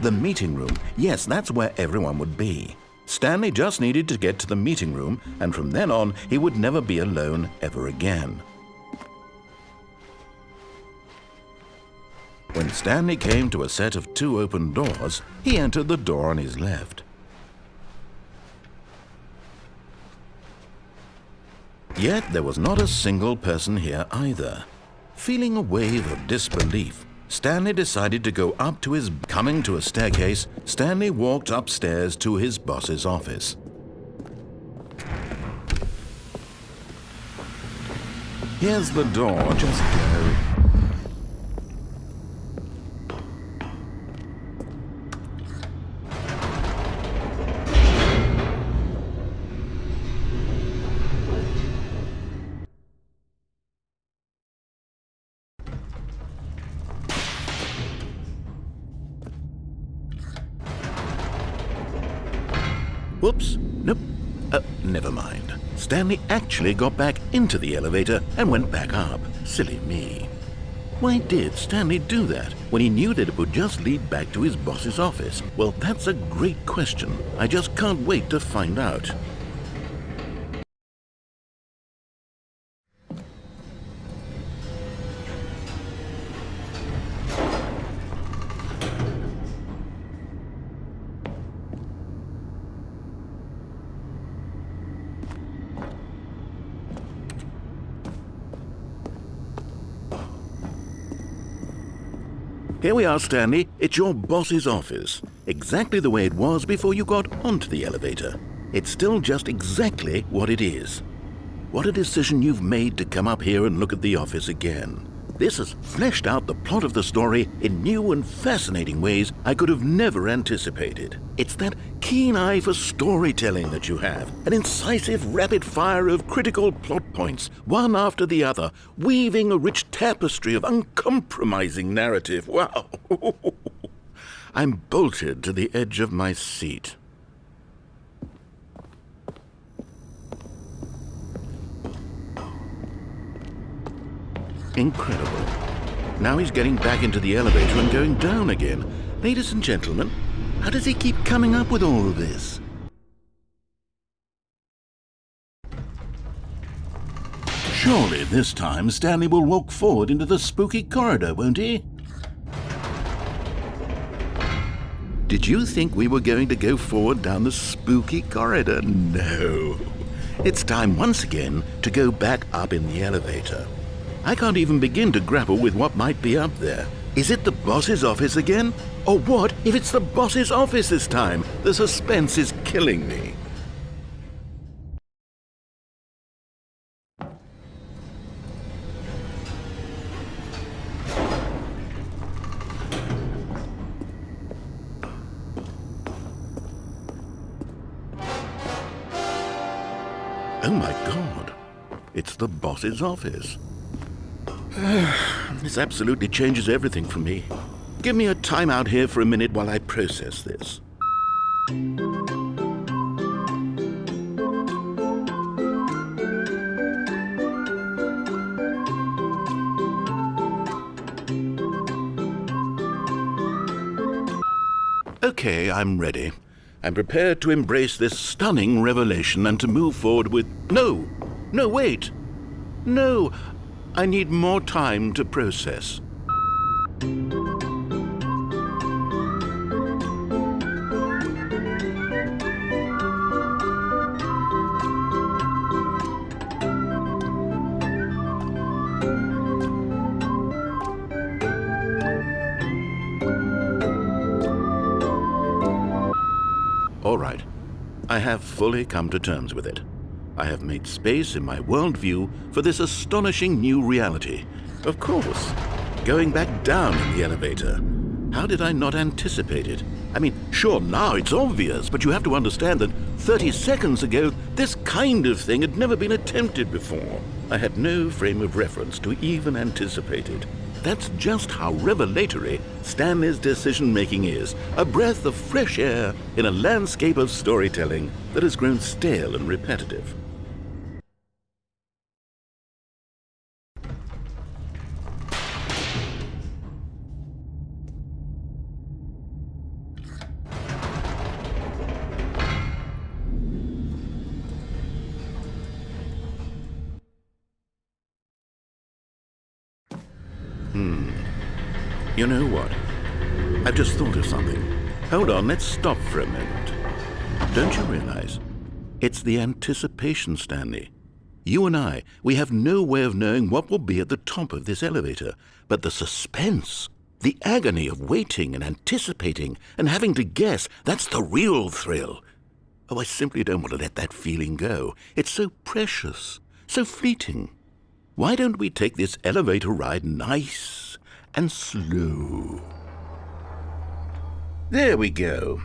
The meeting room. Yes, that's where everyone would be. Stanley just needed to get to the meeting room, and from then on, he would never be alone ever again. When Stanley came to a set of 2 open doors, he entered the door on his left. Yet there was not a single person here either. Feeling a wave of disbelief, Stanley decided to go up to his... Coming to a staircase, Stanley walked upstairs to his boss's office. Here's the door, just go. Whoops, nope, never mind. Stanley actually got back into the elevator and went back up. Silly me. Why did Stanley do that when he knew that it would just lead back to his boss's office? Well, that's a great question. I just can't wait to find out. Here we are, Stanley. It's your boss's office. Exactly the way it was before you got onto the elevator. It's still just exactly what it is. What a decision you've made to come up here and look at the office again. This has fleshed out the plot of the story in new and fascinating ways I could have never anticipated. It's that keen eye for storytelling that you have, an incisive rapid fire of critical plot points, one after the other, weaving a rich tapestry of uncompromising narrative. Wow! I'm bolted to the edge of my seat. Incredible. Now he's getting back into the elevator and going down again. Ladies and gentlemen, how does he keep coming up with all of this? Surely this time Stanley will walk forward into the spooky corridor, won't he? Did you think we were going to go forward down the spooky corridor? No. It's time once again to go back up in the elevator. I can't even begin to grapple with what might be up there. Is it the boss's office again? Or what if it's the boss's office this time? The suspense is killing me. Oh my God, it's the boss's office. This absolutely changes everything for me. Give me a time out here for a minute while I process this. Okay, I'm ready. I'm prepared to embrace this stunning revelation and to move forward with... No, wait. No, I need more time to process. All right, I have fully come to terms with it. I have made space in my worldview for this astonishing new reality. Of course, going back down in the elevator. How did I not anticipate it? I mean, sure, now it's obvious, but you have to understand that 30 seconds ago, this kind of thing had never been attempted before. I had no frame of reference to even anticipate it. That's just how revelatory Stanley's decision-making is, a breath of fresh air in a landscape of storytelling that has grown stale and repetitive. You know what? I've just thought of something. Hold on, let's stop for a moment. Don't you realize? It's the anticipation, Stanley. You and I, we have no way of knowing what will be at the top of this elevator, but the suspense, the agony of waiting and anticipating and having to guess, that's the real thrill. Oh, I simply don't want to let that feeling go. It's so precious, so fleeting. Why don't we take this elevator ride nice and slow? There we go.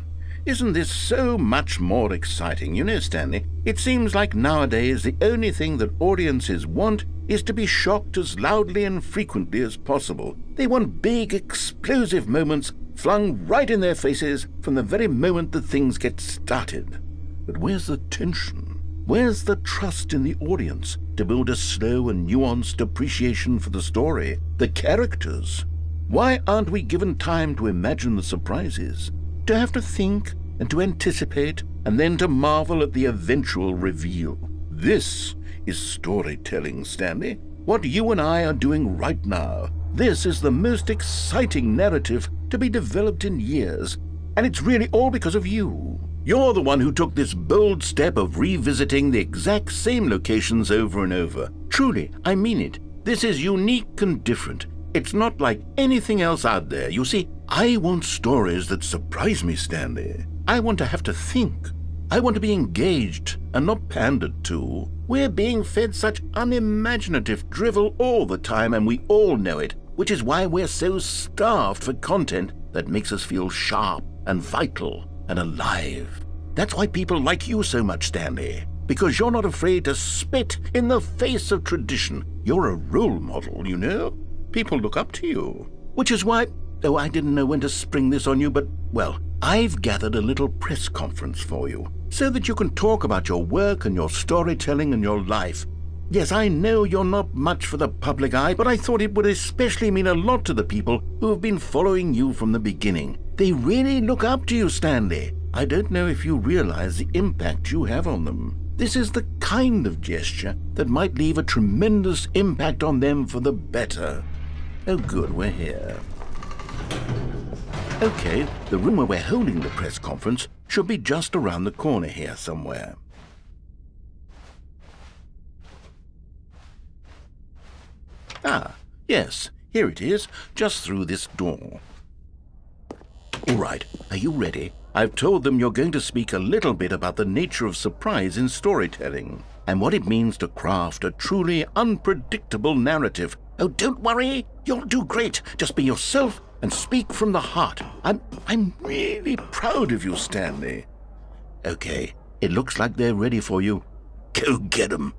Isn't this so much more exciting? You know, Stanley, it seems like nowadays the only thing that audiences want is to be shocked as loudly and frequently as possible. They want big, explosive moments flung right in their faces from the very moment that things get started. But where's the tension? Where's the trust in the audience to build a slow and nuanced appreciation for the story, the characters? Why aren't we given time to imagine the surprises, to have to think and to anticipate, and then to marvel at the eventual reveal? This is storytelling, Stanley. What you and I are doing right now. This is the most exciting narrative to be developed in years, and it's really all because of you. You're the one who took this bold step of revisiting the exact same locations over and over. Truly, I mean it. This is unique and different. It's not like anything else out there. You see, I want stories that surprise me, Stanley. I want to have to think. I want to be engaged and not pandered to. We're being fed such unimaginative drivel all the time, and we all know it, which is why we're so starved for content that makes us feel sharp and vital and alive. That's why people like you so much, Stanley, because you're not afraid to spit in the face of tradition. You're a role model, you know? People look up to you. Which is why, oh, I didn't know when to spring this on you, but, well, I've gathered a little press conference for you so that you can talk about your work and your storytelling and your life. Yes, I know you're not much for the public eye, but I thought it would especially mean a lot to the people who have been following you from the beginning. They really look up to you, Stanley. I don't know if you realize the impact you have on them. This is the kind of gesture that might leave a tremendous impact on them for the better. Oh good, we're here. Okay, the room where we're holding the press conference should be just around the corner here somewhere. Ah, yes, here it is, just through this door. All right, are you ready? I've told them you're going to speak a little bit about the nature of surprise in storytelling and what it means to craft a truly unpredictable narrative. Oh, don't worry, you'll do great. Just be yourself and speak from the heart. I'm really proud of you, Stanley. Okay, it looks like they're ready for you. Go get 'em.